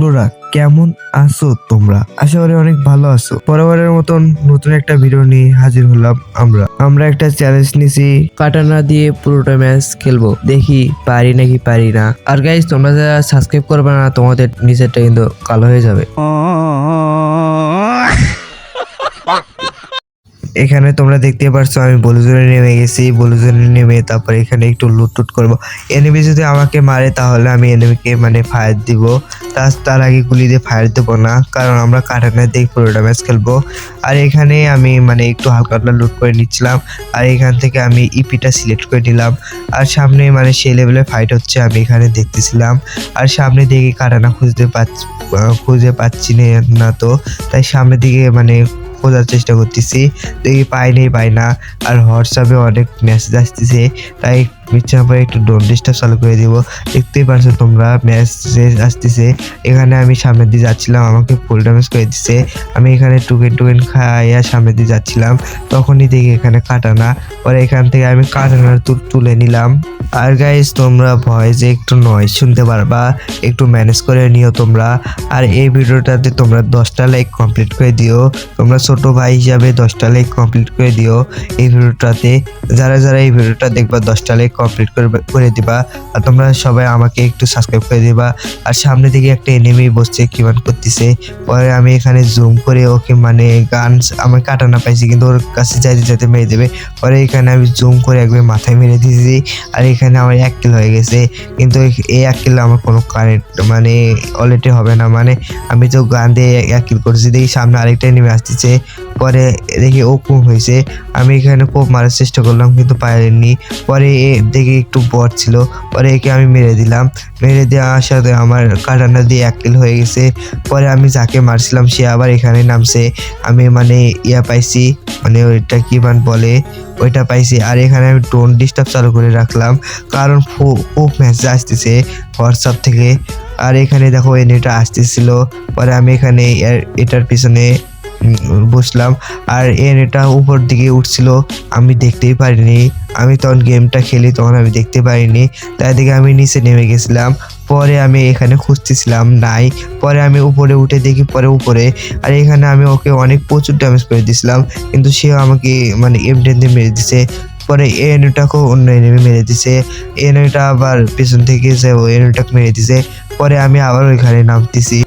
বন্ধুরা কেমন আছো তোমরা? আশা করি অনেক ভালো আছো। বরাবরের মতন নতুন একটা ভিডিও নিয়ে হাজির হলাম। আমরা একটা চ্যালেঞ্জ নিছি, কাটানা দিয়ে পুরোটা ম্যাচ খেলবো, দেখি পারি নাকি পারি না। আর গাইস, তোমরা যারা সাবস্ক্রাইব করবে না তোমাদের নিচেরটা কিন্তু কালো হয়ে যাবে। এখানে তোমরা দেখতে পারছো আমি ব্লুজোনে নেমে গেছি। ব্লুজোনে নেমে তারপর এখানে একটু লুট করব। এনিমি যদি আমাকে মারে তাহলে আমি এনিমিকে ফায়ার দিব। তার আগে গুলি দিয়ে ফায়ার দেবো না, কারণ আমরা কাটানা দিয়ে পুরোটা ম্যাচ খেলবো। আর এখানে আমি একটু হালকা লুট করে নিচ্ছিলাম। আর এখান থেকে আমি ইপিটা সিলেক্ট করে নিলাম। আর সামনে সেই লেভেলের ফাইট হচ্ছে আমি এখানে দেখতেছিলাম। আর সামনে দিকে কাটানা খুঁজে পাচ্ছি না, তো তাই সামনের দিকে খোঁজার চেষ্টা করতেছি, দেখি পাই না। আর হোয়াটসঅ্যাপে অনেক মেসেজ আসতেছে, তাই ইচ্ছা করে একটু ডোন্ট ডিস্টার্ব চালু করে দিব। দেখতেই পারছো তোমরা মেসেজ আসতেছে। এখানে আমি সামনের দিকে যাচ্ছিলাম, আমাকে ফুল ড্যামেজ করে দিচ্ছে। আমি এখানে টুকেন খাইয়া সামনের দিকে যাচ্ছিলাম, তখনই দেখি এখানে কাটানা। পরে এখান থেকে আমি কাটানার তুলে নিলাম। আর গাইস, তোমরা ভয়েসে একটু নয়েজ শুনতে পারবা, একটু ম্যানেজ করে নিও তোমরা। আর এই ভিডিওটাতে তোমরা 10টা লাইক কমপ্লিট করে দিও। তোমরা ছোট ভাই হিসাবে 10টা লাইক কমপ্লিট করে দিও এই ভিডিওটাতে। যারা এই ভিডিওটা দেখবা 10টা লাইক কমপ্লিট করে দিবা। আর তোমরা সবাই আমাকে একটু সাবস্ক্রাইব করে দিবা। আর সামনে দিকে একটা এনিমি বসছে, কিমান করতেছে। পরে আমি এখানে জুম করে ওকে গান আমার কাটানা পাইছি, কিন্তু ওর কাছে যাইতে মেরে দেবে। পরে এখানে আমি জুম করে একবার মাথায় মেরে দিয়েছি। আর এখানে আমার 1 কিল হয়ে গেছে, কিন্তু এই 1 কিল আমার কোনো কারেন্ট অলরেডি হবে না। আমি তো গান দিয়ে 1 কিল করছি। দেখি সামনে আরেকটা এনিমি আসতেছে। পরে দেখি ও কোপ হয়েছে, আমি এখানে কোপ মারার চেষ্টা করলাম কিন্তু পারিনি। পরে দেখি একটু বট ছিল, পরে একে আমি মেরে দিলাম। মেরে দেওয়ার সাথে আমার কাটানা দিয়ে 1 কিল হয়ে গেছে। পরে আমি যাকে মারছিলাম সে আবার এখানে নামছে। আমি ইয়া পাইছি, ওইটা কি বলে, ওইটা পাইছি। আর এখানে আমি ডোন্ট ডিস্টার্ব চালু করে রাখলাম, কারণ খুব মেসেজ আসতেছে হোয়াটসঅ্যাপ থেকে। আর এখানে দেখো এনিটা আসতেছিল। পরে আমি এখানে এটার পিছনে বসলাম, আর এটা উপর দিকে উঠছিল, আমি দেখতেই পারিনি। আমি তখন গেমটা খেলি, তখন আমি দেখতে পারিনি, তাই দিকে আমি নিচে নেমে গেছিলাম। পরে আমি এখানে খুঁজতেছিলাম, নাই। পরে আমি উপরে উঠে দেখি, পরে উপরে। আর এখানে আমি ওকে প্রচুর ড্যামেজ করে দিয়েছিলাম, কিন্তু সেও আমাকে M10 দিয়ে মেরে দিছে। পরে এই এনিমিটাকেও অন্য এনিমি মেরে দিছে। এনিমিটা আবার পেছন থেকে এসে ওই এনিমিটাকে মেরে দিছে। পরে আমি আবার ওইখানে নামতেছি।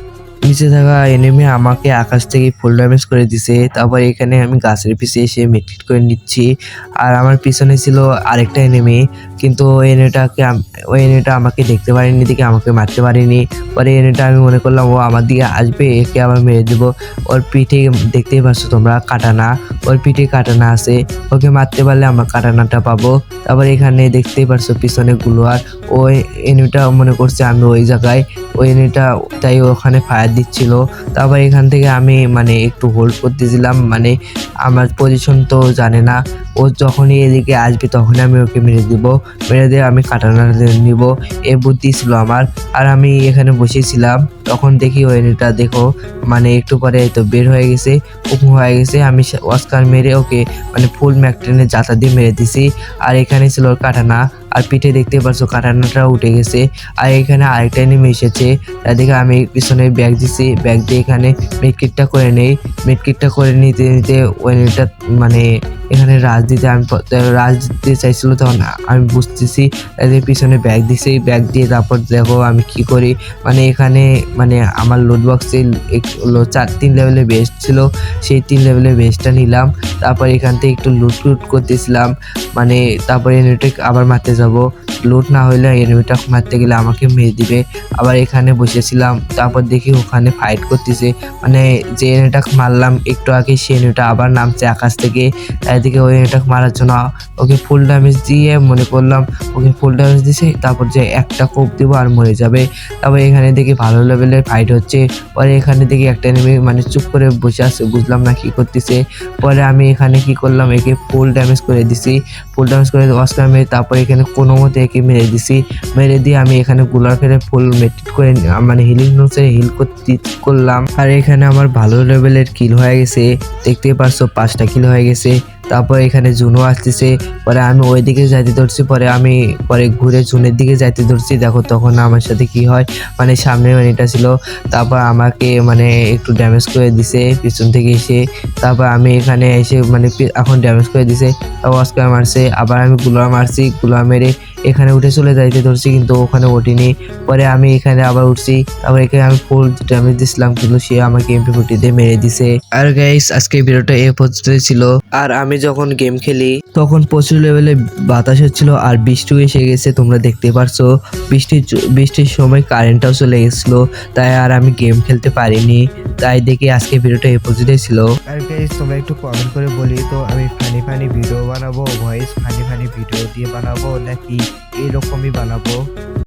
নিচে থাকা এনিমি আমাকে আকাশ থেকে ফুল ড্যামেজ করে দিছে। তারপর এখানে আমি গাছের পিছিয়ে এসে মেট্রিট করে নিচ্ছি। আর আমার পিছনে ছিল আরেকটা এনিমি, কিন্তু ওই এনিমিটা আমাকে দেখতে পারেনি, দিকে আমাকে মারতে পারেনি। পরে এনিমিটা আমি মনে করলাম ও আমার দিকে আসবে, একে আবার মেরে দেবো। ওর পিঠে দেখতেই পাচ্ছ তোমরা কাটানা, ওর পিঠে কাটানা আছে, ওকে মারতে পারলে আমার কাটানাটা পাবো। তারপর এখানে দেখতেই পারছো পিছনে গুলোয়ার, ওই এনিমিটা মনে করছে আমি ওই জায়গায়, ওই এনিমিটা তাই ওখানে ফায়ার দিচ্ছিল। তারপর এখান থেকে আমি একটু হোল্ড করতেছিলাম, আমার পজিশন তো জানে না। ও যখনই এদিকে আসবে তখনই আমি ওকে মেরে দিয়ে আমি কাটানা নিব, এ বুদ্ধি ছিল আমার। আর আমি এখানে বসেছিলাম, তখন দেখি ওই এনিমিটা দেখো একটু পরে তো বের হয়ে গেছে, হয়ে গেছে। আমি অস্কার মেরে ওকে ফুল ম্যাকটেনে জাতা দিয়ে মেরে দিছি। আর এখানে ছিল ওর কাটানা, আর পিঠে দেখতে পাচ্ছ কাটানাটা উঠে গেছে। আর এখানে আরেকটা এনিমি এসেছে, তাদেরকে আমি পিছনে ব্যাগ দিছি। ব্যাগ দিয়ে এখানে মেডকিটটা করে নেই। মেডকিটটা করে নিতে ওই এনিমিটা এখানে রাজ দিতে চাইছিল, তখন আমি বুঝতেছি এদের পিছনে ব্যাগ দিছি। ব্যাগ দিয়ে তারপর দেখো আমি কি করি, এখানে আমার লোড বক্সে 3 লেভেলের বেস্ট ছিল, সেই 3 লেভেলের বেস্টটা নিলাম। তারপর এখান থেকে একটু লুট করতেছিলাম, তারপর এনিমিটা আবার মারতে যাব। লুট না হইলে এনিমিটা মারতে গেলে আমাকে মেরে দিবে। আবার এখানে বসেছিলাম, তারপর দেখি ওখানে ফাইট করতেছে, যে এনিমিটা মারলাম একটু আগে সে এনিমিটা আবার নামছে আকাশ থেকে। এদিকে ওই এনিমিটা মারার জন্য ওকে ফুল ড্যামেজ দিয়ে মনে করলাম ওকে ফুল ড্যামেজ দিছে, তারপর যে একটা কোপ দিব আর মরে যাবে। তারপর এখানে দেখি ভালো লেভেলের ফাইট হচ্ছে। পরে এখানে দেখি একটা এনিমি চুপ করে বসে আছে, বুঝলাম না কি করতেছে। পরে আমি এখানে কি করলাম, একে ফুল ড্যামেজ করে দিছি। ফুল ড্যামেজ করে অস্কার মেরে তারপর এখানে কোনো মতে একে মেরে দিছি। মেরে দিয়ে আমি এখানে গুলার ফেলে ফুল মেট্রিট করে হিলিং নোটসে হিল করলাম। আর এখানে আমার ভালো লেভেলের কিল হয়ে গেছে, দেখতেই পারছো 5টা কিল হয়ে গেছে। তারপর এখানে জুনও আসতেছে। পরে আমি ওইদিকে যাইতে ধরছি, পরে ঘুরে জুনের দিকে যাইতে ধরছি। দেখো তখন আমার সাথে কি হয়, মানে সামনে এটা ছিল, তারপর আমাকে মানে একটু ড্যামেজ করে দিছে পিছন থেকে এসে। তারপর আমি এখানে এসে মানে এখন ড্যামেজ করে দিছে, তারপর অস্কার মারছে, আবার আমি গুলা মারছি, গুলা মেরে এখানে উঠে চলে যাইতে ধরছি কিন্তু ওখানে ওঠেনি। পরে আমি এখানে আবার উঠছি, তারপর এখানে আমি ফুল ড্যামেজ দিছিলাম কিন্তু সে আমাকে এমপি40 দিয়ে মেরে দিছে। আর গাইস আজকে ভিডিওটা এই পর্যন্তই ছিল। আর আমি যখন গেম খেলি তখন প্রচুর লেভেলে বাতাস হচ্ছিল আর বৃষ্টিও এসে গেছে, তোমরা দেখতে পারছো। বৃষ্টির সময় কারেন্টটাও চলে গেছিলো, তাই আর আমি গেম খেলতে পারিনি। তাই দেখি আজকে ভিডিওটা এই পর্যন্তই ছিল। আর গাইস তোমরা একটু কমেন্ট করে বলি তো আমি ফানি ভিডিও বানাবো, ভয়েস ফানি ভিডিও দিয়ে বানাবো নাকি এরকমই বানাবো।